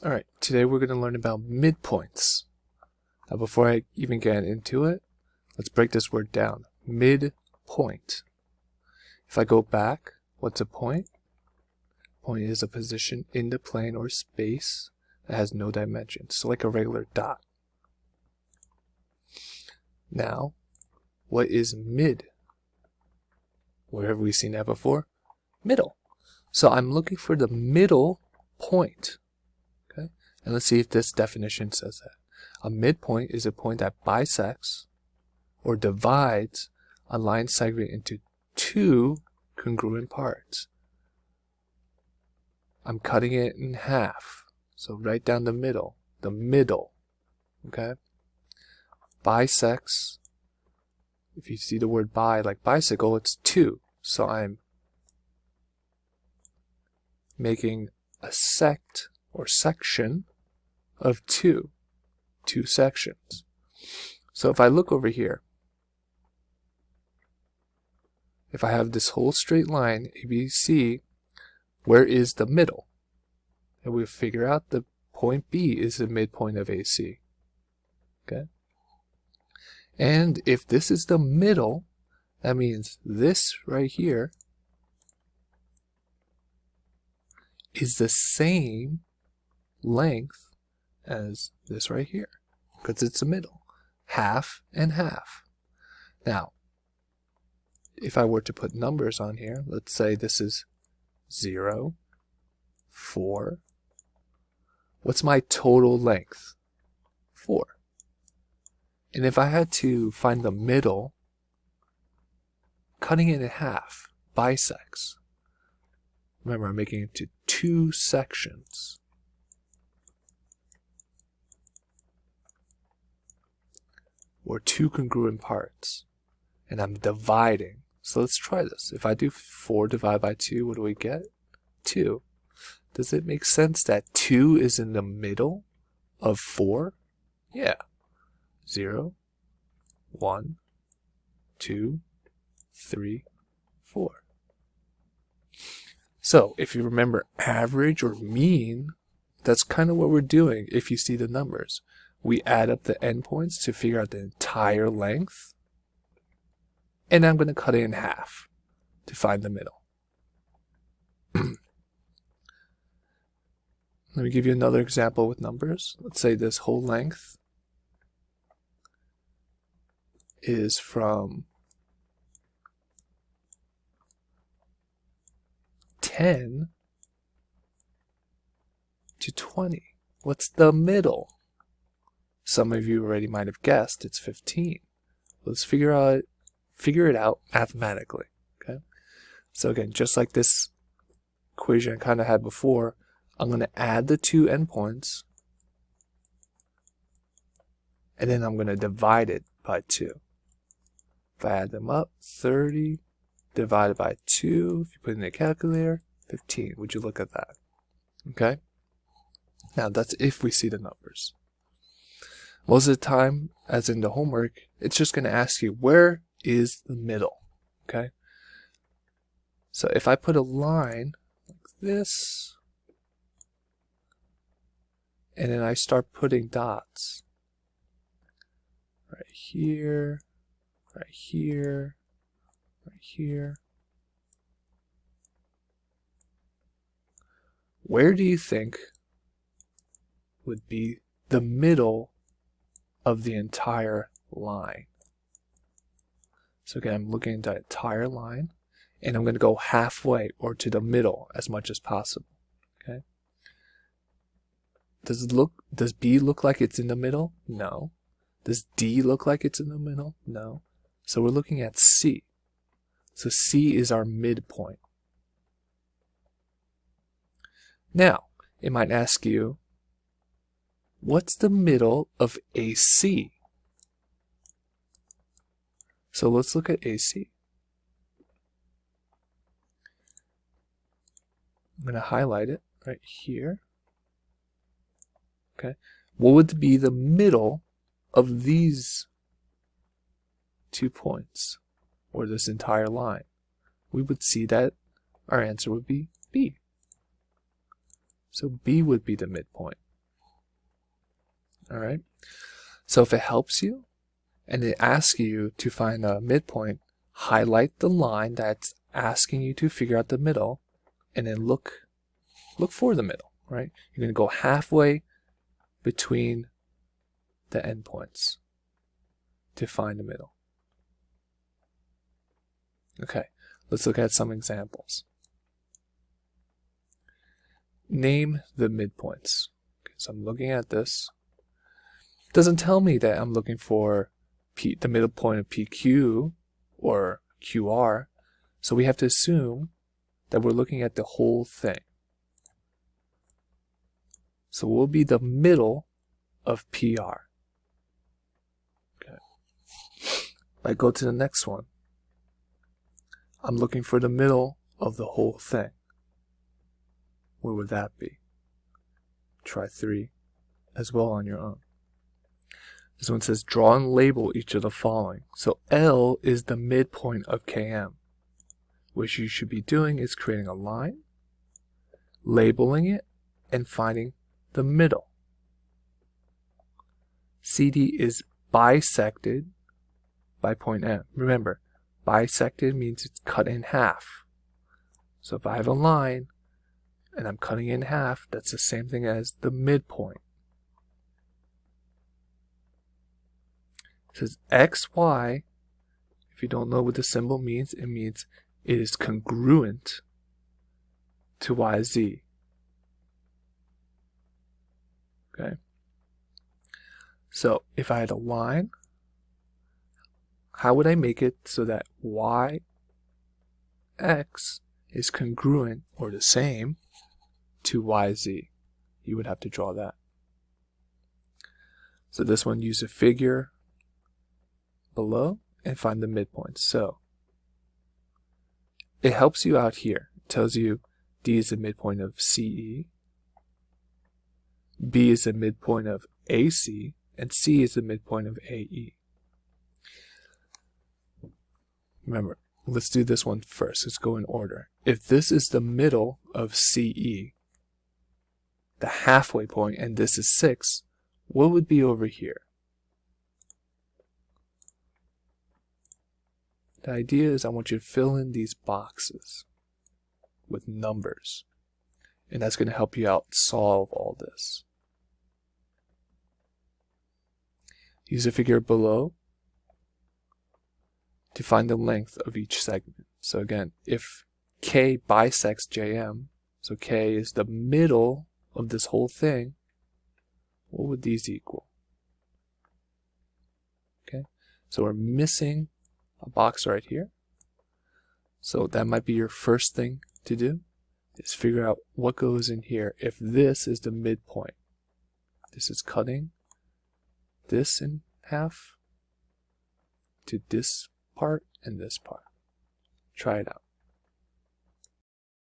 Alright, today we're going to learn about midpoints. Now before I even get into it, let's break this word down. Midpoint. If I go back, what's a point? Point is a position in the plane or space that has no dimensions, so like a regular dot. Now, what is mid? Where have we seen that before? Middle. So I'm looking for the middle point. Okay? And let's see if this definition says that. A midpoint is a point that bisects or divides a line segment into two congruent parts. I'm cutting it in half. So right down the middle. The middle. Okay? Bisects. If you see the word bi, like bicycle, it's two. So I'm making a sect or section of two sections. So if I look over here, if I have this whole straight line, ABC, where is the middle? And we figure out the point B is the midpoint of AC. Okay? And if this is the middle, that means this right here is the same length as this right here, because it's the middle. Half and half. Now, if I were to put numbers on here, let's say this is 0, 4. What's my total length? 4. And if I had to find the middle, cutting it in half bisects. Remember, I'm making it into two sections. Or two congruent parts. And I'm dividing. So let's try this. If I do 4 divided by 2, what do we get? 2. Does it make sense that 2 is in the middle of 4? Yeah. 0, 1, 2, 3, 4. So if you remember average or mean, that's kind of what we're doing if you see the numbers. We add up the endpoints to figure out the entire length. And I'm going to cut it in half to find the middle. Let me give you another example with numbers. Let's say this whole length is from 10 to 20. What's the middle? Some of you already might have guessed it's 15. Let's figure it out mathematically. Okay. So again, just like this equation I kind of had before, I'm going to add the two endpoints, and then I'm going to divide it by 2. If I add them up, 30 divided by 2, if you put it in a calculator, 15. Would you look at that? Okay? Now that's if we see the numbers. Most of the time, as in the homework, it's just going to ask you, where is the middle? Okay? So if I put a line like this, and then I start putting dots right here, right here, right here. Where do you think would be the middle of the entire line? So again, I'm looking at the entire line, and I'm going to go halfway or to the middle as much as possible. Okay. Does B look like it's in the middle? No. Does D look like it's in the middle? No. So we're looking at C. So C is our midpoint. Now, it might ask you, what's the middle of AC? So let's look at AC. I'm going to highlight it right here. Okay. What would be the middle of these 2 points, or this entire line? We would see that our answer would be B. So B would be the midpoint. All right. So if it helps you and it asks you to find a midpoint, highlight the line that's asking you to figure out the middle, and then look for the middle, right? You're going to go halfway between the endpoints to find the middle. Okay, let's look at some examples. Name the midpoints. Okay, so I'm looking at this. It doesn't tell me that I'm looking for the middle point of PQ or QR, so we have to assume that we're looking at the whole thing. So we'll be the middle of PR. Okay. I go to the next one. I'm looking for the middle of the whole thing. Where would that be? Try 3 as well on your own. This one says draw and label each of the following. So L is the midpoint of KM. What you should be doing is creating a line, labeling it, and finding the middle. CD is bisected by point M. Remember, bisected means it's cut in half. So if I have a line and I'm cutting in half, that's the same thing as the midpoint. It says XY. If you don't know what the symbol means, it means it is congruent to YZ. Okay? So if I had a line, how would I make it so that YX is congruent or the same to YZ? You would have to draw that. So this one, use a figure below and find the midpoint. So it helps you out here. It tells you D is the midpoint of CE, B is the midpoint of AC, and C is the midpoint of AE. Remember, let's do this one first. Let's go in order. If this is the middle of CE, the halfway point, and this is 6, what would be over here? The idea is I want you to fill in these boxes with numbers, and that's going to help you out solve all this. Use a figure below to find the length of each segment. So again, if K bisects JM, so K is the middle of this whole thing, what would these equal? Okay, so we're missing a box right here. So that might be your first thing to do, is figure out what goes in here if this is the midpoint. This is cutting this in half to this part and this part. Try it out.